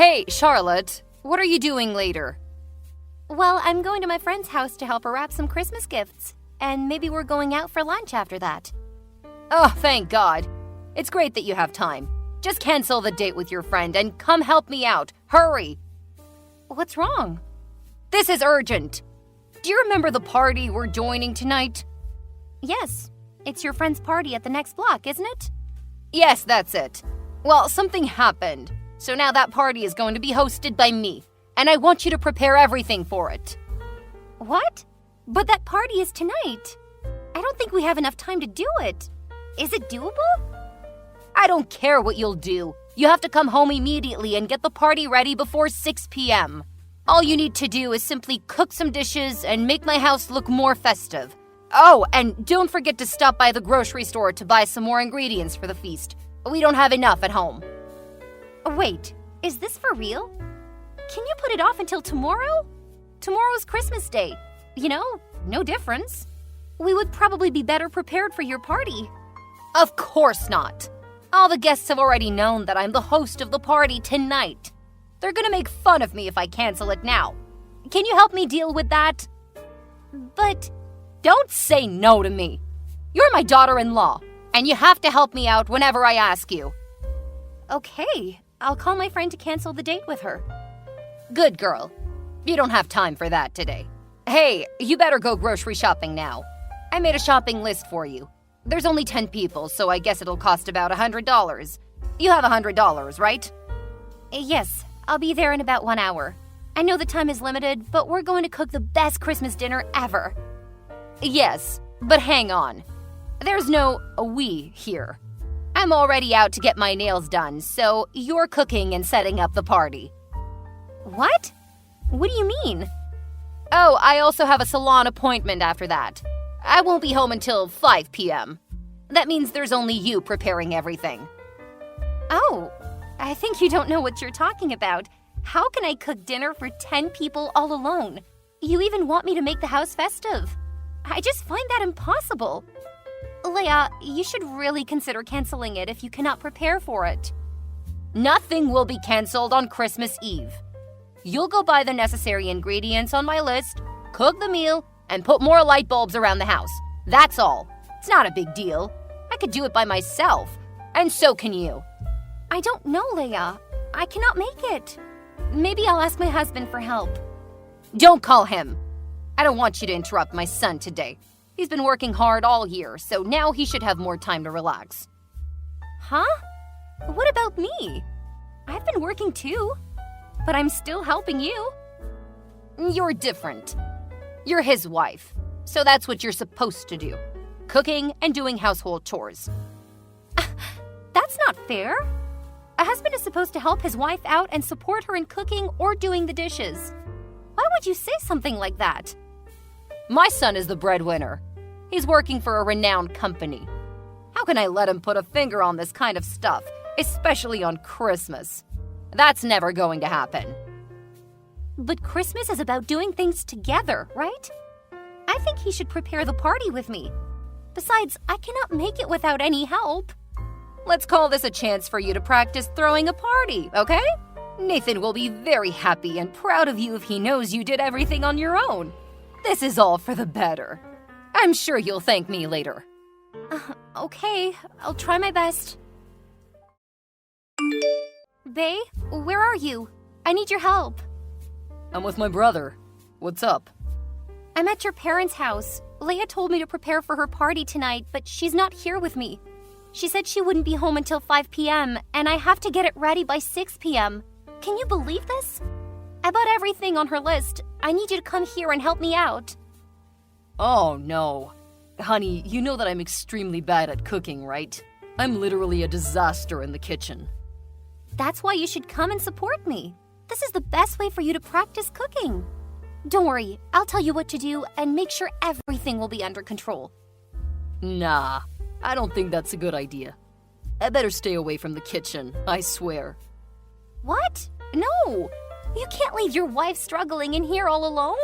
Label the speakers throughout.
Speaker 1: Hey, Charlotte, what are you doing later?
Speaker 2: Well, I'm going to my friend's house to help her wrap some Christmas gifts. And maybe we're going out for lunch after that.
Speaker 1: Oh, thank God. It's great that you have time. Just cancel the date with your friend and come help me out. Hurry!
Speaker 2: What's wrong?
Speaker 1: This is urgent. Do you remember the party we're joining tonight?
Speaker 2: Yes, it's your friend's party at the next block, isn't it?
Speaker 1: Yes, that's it. Well, something happened, so now that party is going to be hosted by me, and I want you to prepare everything for it.
Speaker 2: What? But that party is tonight. I don't think we have enough time to do it. Is it doable?
Speaker 1: I don't care what you'll do. You have to come home immediately and get the party ready before 6 p.m. All you need to do is simply cook some dishes and make my house look more festive. Oh, and don't forget to stop by the grocery store to buy some more ingredients for the feast. We don't have enough at home.
Speaker 2: Wait, is this for real? Can you put it off until tomorrow? Tomorrow's Christmas Day. You know, no difference. We would probably be better prepared for your party.
Speaker 1: Of course not. All the guests have already known that I'm the host of the party tonight. They're gonna make fun of me if I cancel it now. Can you help me deal with that?
Speaker 2: But
Speaker 1: don't say no to me. You're my daughter-in-law, and you have to help me out whenever I ask you.
Speaker 2: Okay, I'll call my friend to cancel the date with her.
Speaker 1: Good girl. You don't have time for that today. Hey, you better go grocery shopping now. I made a shopping list for you. There's only 10 people, so I guess it'll cost about $100. You have $100, right?
Speaker 2: Yes, I'll be there in about 1 hour. I know the time is limited, but we're going to cook the best Christmas dinner ever.
Speaker 1: Yes, but hang on. There's no we here. I'm already out to get my nails done, so you're cooking and setting up the party.
Speaker 2: What? What do you mean?
Speaker 1: Oh, I also have a salon appointment after that. I won't be home until 5 p.m. That means there's only you preparing everything.
Speaker 2: Oh, I think you don't know what you're talking about. How can I cook dinner for 10 people all alone? You even want me to make the house festive. I just find that impossible. Leia, you should really consider canceling it if you cannot prepare for it.
Speaker 1: Nothing will be canceled on Christmas Eve. You'll go buy the necessary ingredients on my list, cook the meal, and put more light bulbs around the house. That's all. It's not a big deal. I could do it by myself, and so can you.
Speaker 2: I don't know, Leia. I cannot make it. Maybe I'll ask my husband for help.
Speaker 1: Don't call him. I don't want you to interrupt my son today. He's been working hard all year, so now he should have more time to relax.
Speaker 2: Huh? What about me? I've been working too, but I'm still helping you.
Speaker 1: You're different. You're his wife, so that's what you're supposed to do. Cooking and doing household chores.
Speaker 2: That's not fair. A husband is supposed to help his wife out and support her in cooking or doing the dishes. Why would you say something like that?
Speaker 1: My son is the breadwinner. He's working for a renowned company. How can I let him put a finger on this kind of stuff, especially on Christmas? That's never going to happen.
Speaker 2: But Christmas is about doing things together, right? I think he should prepare the party with me. Besides, I cannot make it without any help.
Speaker 1: Let's call this a chance for you to practice throwing a party, okay? Nathan will be very happy and proud of you if he knows you did everything on your own. This is all for the better. I'm sure you'll thank me later.
Speaker 2: Okay, I'll try my best. Bae, where are you? I need your help.
Speaker 1: I'm with my brother. What's up?
Speaker 2: I'm at your parents' house. Leia told me to prepare for her party tonight, but she's not here with me. She said she wouldn't be home until 5 p.m., and I have to get it ready by 6 p.m. Can you believe this? I bought everything on her list. I need you to come here and help me out.
Speaker 1: Oh, no. Honey, you know that I'm extremely bad at cooking, right? I'm literally a disaster in the kitchen.
Speaker 2: That's why you should come and support me. This is the best way for you to practice cooking. Don't worry, I'll tell you what to do and make sure everything will be under control.
Speaker 1: Nah, I don't think that's a good idea. I better stay away from the kitchen, I swear.
Speaker 2: What? No! You can't leave your wife struggling in here all alone.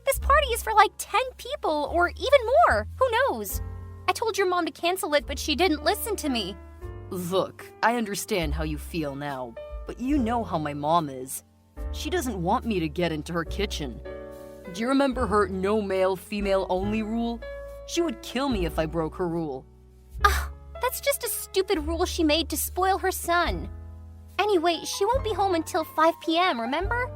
Speaker 2: This party is for like 10 people or even more. Who knows? I told your mom to cancel it, but she didn't listen to me.
Speaker 1: Look, I understand how you feel now,
Speaker 3: But you know how my mom is. She doesn't want me to get into her kitchen. Do you remember her no male, female only rule? She would kill me if I broke her rule.
Speaker 2: That's just a stupid rule she made to spoil her son. Anyway, she won't be home until 5 p.m., remember?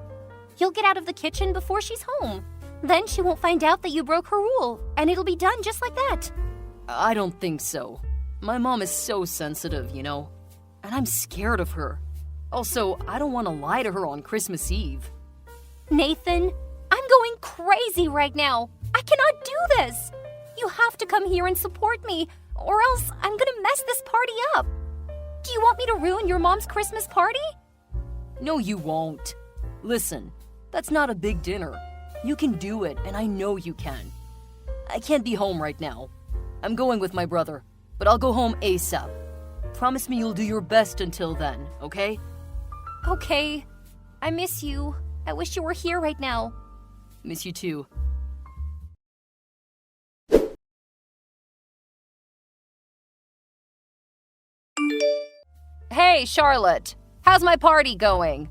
Speaker 2: You'll get out of the kitchen before she's home. Then she won't find out that you broke her rule, and it'll be done just like that.
Speaker 3: I don't think so. My mom is so sensitive, you know, and I'm scared of her. Also, I don't want to lie to her on Christmas Eve.
Speaker 2: Nathan, I'm going crazy right now. I cannot do this. You have to come here and support me, or else I'm gonna mess this party up. Do you want me to ruin your mom's Christmas party?
Speaker 3: No, you won't. Listen, that's not a big dinner. You can do it, and I know you can. I can't be home right now. I'm going with my brother, but I'll go home ASAP. Promise me you'll do your best until then, okay?
Speaker 2: Okay. I miss you. I wish you were here right now.
Speaker 3: Miss you too.
Speaker 1: Hey, Charlotte. How's my party going?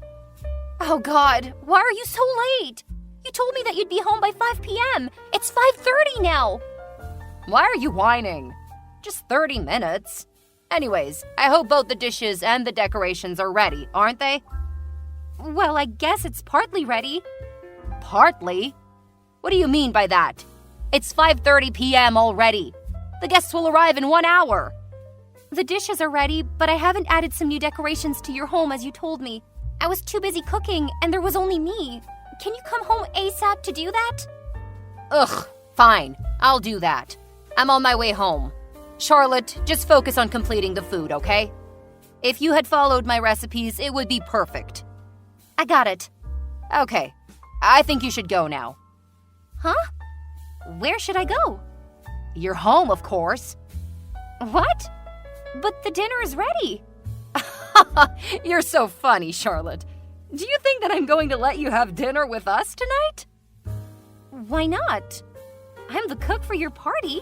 Speaker 2: Oh God, why are you so late? You told me that you'd be home by 5 p.m. It's 5:30 now.
Speaker 1: Why are you whining? Just 30 minutes. Anyways, I hope both the dishes and the decorations are ready, aren't they?
Speaker 2: Well, I guess it's partly ready.
Speaker 1: Partly? What do you mean by that? It's 5:30 p.m. already. The guests will arrive in 1 hour.
Speaker 2: The dishes are ready, but I haven't added some new decorations to your home as you told me. I was too busy cooking, and there was only me. Can you come home ASAP to do that?
Speaker 1: Ugh, fine. I'll do that. I'm on my way home. Charlotte, just focus on completing the food, okay? If you had followed my recipes, it would be perfect.
Speaker 2: I got it.
Speaker 1: Okay. I think you should go now.
Speaker 2: Huh? Where should I go?
Speaker 1: You're home, of course.
Speaker 2: What? But the dinner is ready.
Speaker 1: You're so funny, Charlotte. Do you think that I'm going to let you have dinner with us tonight?
Speaker 2: Why not? I'm the cook for your party.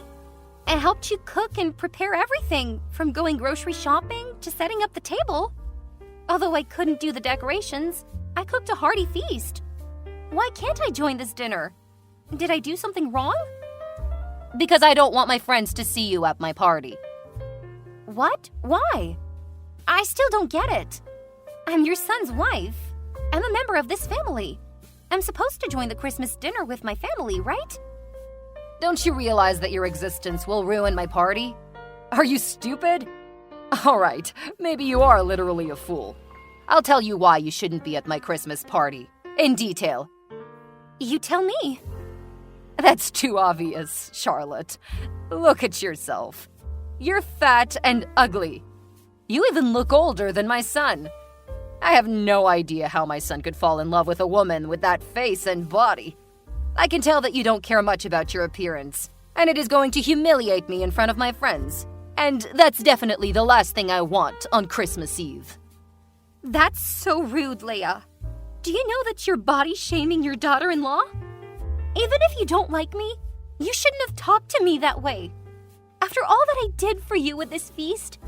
Speaker 2: I helped you cook and prepare everything, from going grocery shopping to setting up the table. Although I couldn't do the decorations, I cooked a hearty feast. Why can't I join this dinner? Did I do something wrong?
Speaker 1: Because I don't want my friends to see you at my party.
Speaker 2: What? Why? I still don't get it. I'm your son's wife. I'm a member of this family. I'm supposed to join the Christmas dinner with my family, right?
Speaker 1: Don't you realize that your existence will ruin my party? Are you stupid? All right, maybe you are literally a fool. I'll tell you why you shouldn't be at my Christmas party. In detail.
Speaker 2: You tell me.
Speaker 1: That's too obvious, Charlotte. Look at yourself. You're fat and ugly. You even look older than my son. I have no idea how my son could fall in love with a woman with that face and body. I can tell that you don't care much about your appearance, and it is going to humiliate me in front of my friends. And that's definitely the last thing I want on Christmas Eve.
Speaker 2: That's so rude, Leia. Do you know that you're body shaming your daughter-in-law? Even if you don't like me, you shouldn't have talked to me that way. After all that I did for you with this feast,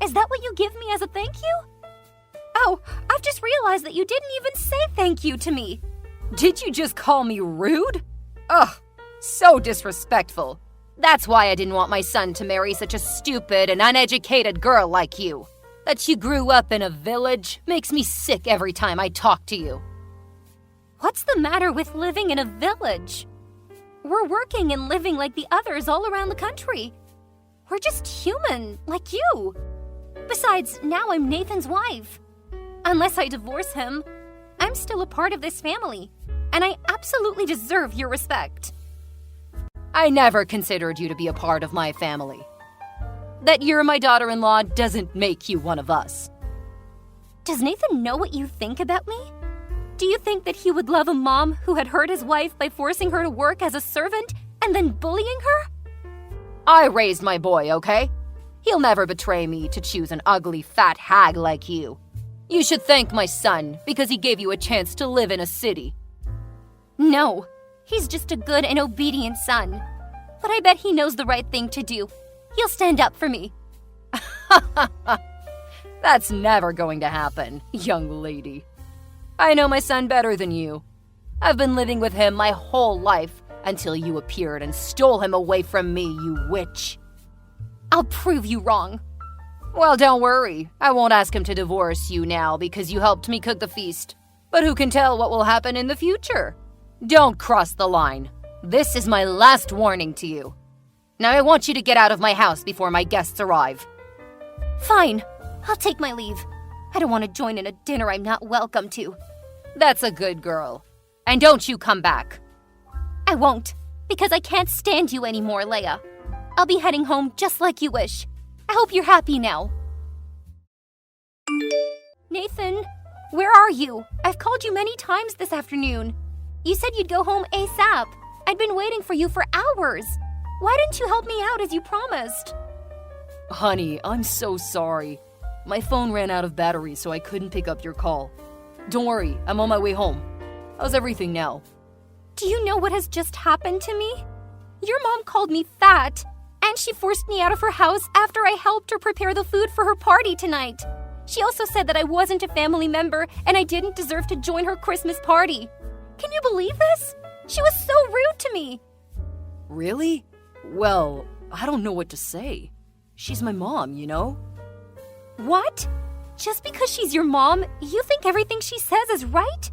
Speaker 2: is that what you give me as a thank you? Oh, I've just realized that you didn't even say thank you to me.
Speaker 1: Did you just call me rude? Ugh, so disrespectful. That's why I didn't want my son to marry such a stupid and uneducated girl like you. That you grew up in a village makes me sick every time I talk to you.
Speaker 2: What's the matter with living in a village? We're working and living like the others all around the country. We're just human, like you. Besides, now I'm Nathan's wife. Unless I divorce him, I'm still a part of this family, and I absolutely deserve your respect.
Speaker 1: I never considered you to be a part of my family. That you're my daughter-in-law doesn't make you one of us.
Speaker 2: Does Nathan know what you think about me? Do you think that he would love a mom who had hurt his wife by forcing her to work as a servant and then bullying her?
Speaker 1: I raised my boy, okay? He'll never betray me to choose an ugly, fat hag like you. You should thank my son because he gave you a chance to live in a city.
Speaker 2: No, he's just a good and obedient son. But I bet he knows the right thing to do. He'll stand up for me.
Speaker 3: That's never going to happen, young lady. I know my son better than you. I've been living with him my whole life until you appeared and stole him away from me, you witch.
Speaker 2: I'll prove you wrong.
Speaker 3: Well, don't worry. I won't ask him to divorce you now because you helped me cook the feast. But who can tell what will happen in the future? Don't cross the line. This is my last warning to you. Now I want you to get out of my house before my guests arrive.
Speaker 2: Fine. I'll take my leave. I don't want to join in a dinner I'm not welcome to.
Speaker 3: That's a good girl. And don't you come back.
Speaker 2: I won't, because I can't stand you anymore, Leia. I'll be heading home just like you wish. I hope you're happy now. Nathan, where are you? I've called you many times this afternoon. You said you'd go home ASAP. I'd been waiting for you for hours. Why didn't you help me out as you promised?
Speaker 3: Honey, I'm so sorry. My phone ran out of battery, so I couldn't pick up your call. Don't worry, I'm on my way home. How's everything now?
Speaker 2: Do you know what has just happened to me? Your mom called me fat, and she forced me out of her house after I helped her prepare the food for her party tonight. She also said that I wasn't a family member and I didn't deserve to join her Christmas party. Can you believe this? She was so rude to me.
Speaker 3: Really? Well, I don't know what to say. She's my mom, you know?
Speaker 2: What? Just because she's your mom, you think everything she says is right?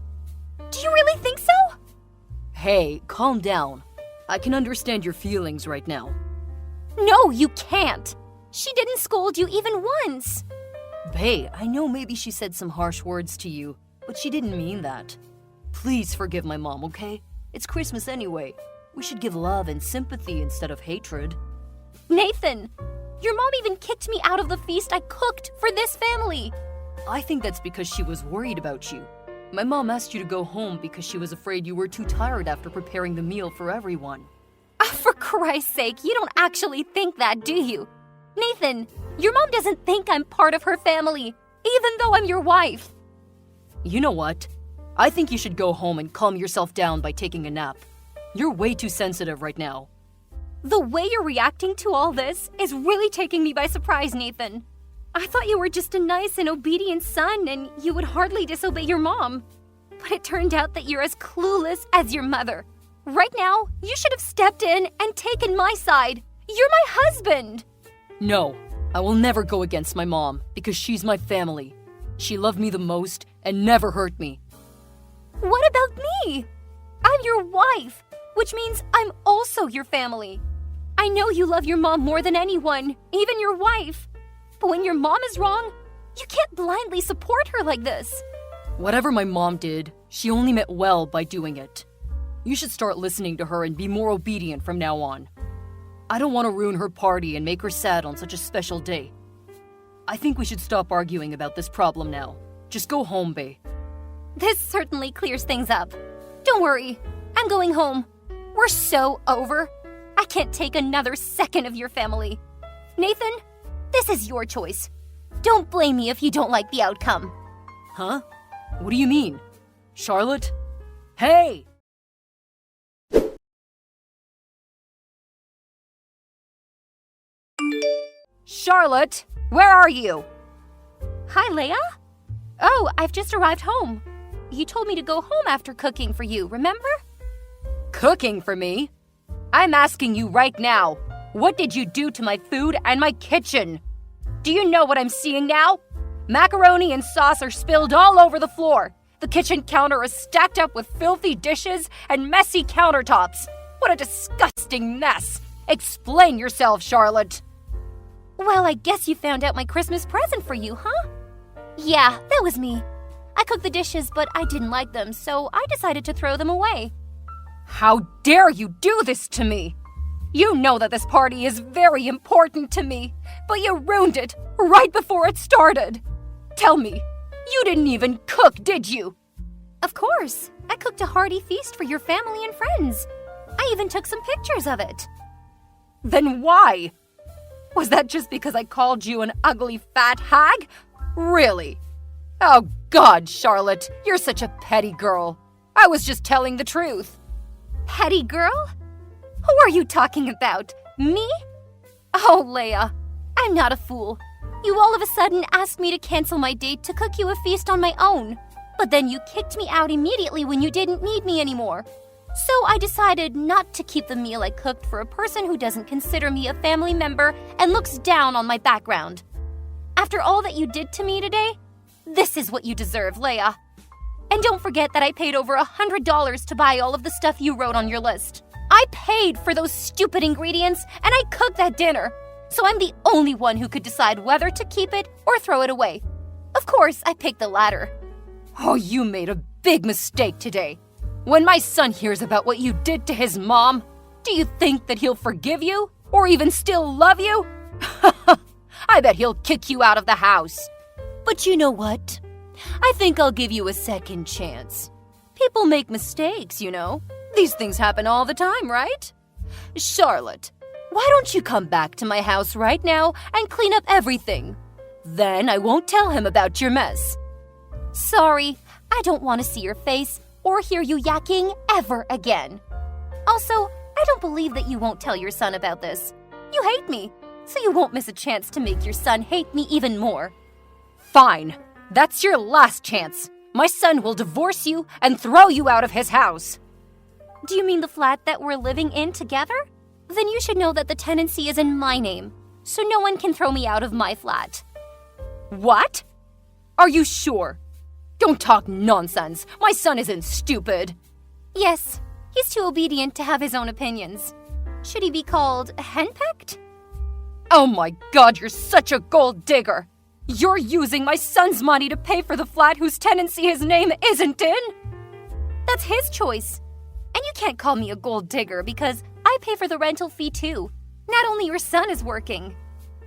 Speaker 2: Do you really think so?
Speaker 3: Hey, calm down. I can understand your feelings right now.
Speaker 2: No, you can't. She didn't scold you even once.
Speaker 3: Bae, I know maybe she said some harsh words to you, but she didn't mean that. Please forgive my mom, okay? It's Christmas anyway. We should give love and sympathy instead of hatred.
Speaker 2: Nathan, your mom even kicked me out of the feast I cooked for this family.
Speaker 3: I think that's because she was worried about you. My mom asked you to go home because she was afraid you were too tired after preparing the meal for everyone.
Speaker 2: For Christ's sake, you don't actually think that, do you? Nathan, your mom doesn't think I'm part of her family, even though I'm your wife.
Speaker 3: You know what? I think you should go home and calm yourself down by taking a nap. You're way too sensitive right now.
Speaker 2: The way you're reacting to all this is really taking me by surprise, Nathan. I thought you were just a nice and obedient son and you would hardly disobey your mom. But it turned out that you're as clueless as your mother. Right now, you should have stepped in and taken my side. You're my husband.
Speaker 3: No, I will never go against my mom because she's my family. She loved me the most and never hurt me.
Speaker 2: What about me? I'm your wife, which means I'm also your family. I know you love your mom more than anyone, even your wife. But when your mom is wrong, you can't blindly support her like this.
Speaker 3: Whatever my mom did, she only meant well by doing it. You should start listening to her and be more obedient from now on. I don't want to ruin her party and make her sad on such a special day. I think we should stop arguing about this problem now. Just go home, Bae.
Speaker 2: This certainly clears things up. Don't worry, I'm going home. We're so over. I can't take another second of your family. Nathan, this is your choice. Don't blame me if you don't like the outcome.
Speaker 3: Huh? What do you mean? Charlotte? Hey! Charlotte, where are you?
Speaker 2: Hi, Leia? Oh, I've just arrived home. You told me to go home after cooking for you, remember?
Speaker 3: Cooking for me? I'm asking you right now, what did you do to my food and my kitchen? Do you know what I'm seeing now? Macaroni and sauce are spilled all over the floor. The kitchen counter is stacked up with filthy dishes and messy countertops. What a disgusting mess. Explain yourself, Charlotte.
Speaker 2: Well, I guess you found out my Christmas present for you, huh? Yeah, that was me. I cooked the dishes, but I didn't like them, so I decided to throw them away.
Speaker 3: How dare you do this to me? You know that this party is very important to me, but you ruined it right before it started. Tell me, you didn't even cook, did you?
Speaker 2: Of course. I cooked a hearty feast for your family and friends. I even took some pictures of it.
Speaker 3: Then why? Was that just because I called you an ugly fat hag? Really? Oh God, Charlotte, you're such a petty girl. I was just telling the truth.
Speaker 2: Petty girl? Who are you talking about? Me? Oh, Leia, I'm not a fool. You all of a sudden asked me to cancel my date to cook you a feast on my own. But then you kicked me out immediately when you didn't need me anymore. So I decided not to keep the meal I cooked for a person who doesn't consider me a family member and looks down on my background. After all that you did to me today, this is what you deserve, Leia. And don't forget that I paid over $100 to buy all of the stuff you wrote on your list. I paid for those stupid ingredients and I cooked that dinner. So I'm the only one who could decide whether to keep it or throw it away. Of course, I picked the latter.
Speaker 3: Oh, you made a big mistake today. When my son hears about what you did to his mom, do you think that he'll forgive you or even still love you? I bet he'll kick you out of the house. But you know what? I think I'll give you a second chance. People make mistakes, you know. These things happen all the time, right? Charlotte, why don't you come back to my house right now and clean up everything? Then I won't tell him about your mess.
Speaker 2: Sorry, I don't want to see your face or hear you yakking ever again. Also, I don't believe that you won't tell your son about this. You hate me, so you won't miss a chance to make your son hate me even more.
Speaker 3: Fine. That's your last chance. My son will divorce you and throw you out of his house.
Speaker 2: Do you mean the flat that we're living in together? Then you should know that the tenancy is in my name, so no one can throw me out of my flat.
Speaker 3: What? Are you sure? Don't talk nonsense. My son isn't stupid.
Speaker 2: Yes, he's too obedient to have his own opinions. Should he be called henpecked?
Speaker 3: Oh my God, you're such a gold digger. You're using my son's money to pay for the flat whose tenancy his name isn't in?
Speaker 2: That's his choice. And you can't call me a gold digger because I pay for the rental fee too. Not only your son is working.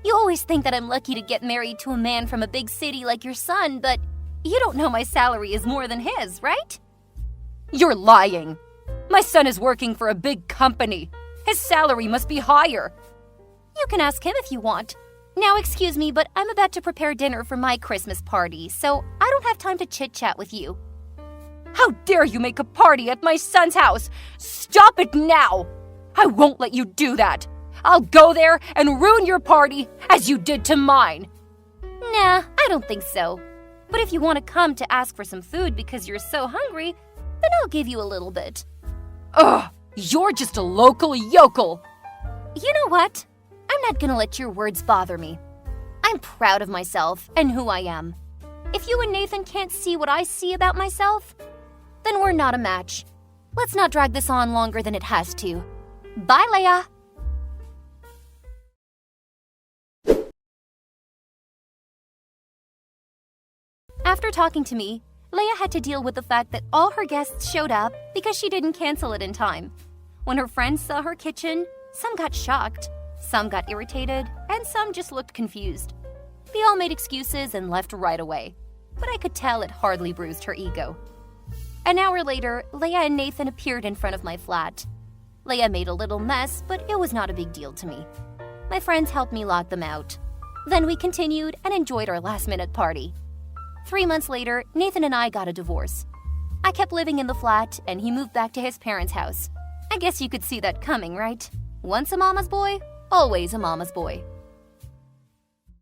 Speaker 2: You always think that I'm lucky to get married to a man from a big city like your son, but you don't know my salary is more than his, right?
Speaker 3: You're lying. My son is working for a big company. His salary must be higher.
Speaker 2: You can ask him if you want. Now, excuse me, but I'm about to prepare dinner for my Christmas party, so I don't have time to chit-chat with you.
Speaker 3: How dare you make a party at my son's house? Stop it now! I won't let you do that. I'll go there and ruin your party as you did to mine.
Speaker 2: Nah, I don't think so. But if you want to come to ask for some food because you're so hungry, then I'll give you a little bit.
Speaker 3: Ugh, you're just a local yokel.
Speaker 2: You know what? I'm not gonna let your words bother me. I'm proud of myself and who I am. If you and Nathan can't see what I see about myself, then we're not a match. Let's not drag this on longer than it has to. Bye, Leia. After talking to me, Leia had to deal with the fact that all her guests showed up because she didn't cancel it in time. When her friends saw her kitchen, some got shocked, some got irritated, and some just looked confused. They all made excuses and left right away, but I could tell it hardly bruised her ego. An hour later, Leia and Nathan appeared in front of my flat. Leia made a little mess, but it was not a big deal to me. My friends helped me lock them out. Then we continued and enjoyed our last-minute party. 3 months later, Nathan and I got a divorce. I kept living in the flat, and he moved back to his parents' house. I guess you could see that coming, right? Once a mama's boy, always a mama's boy.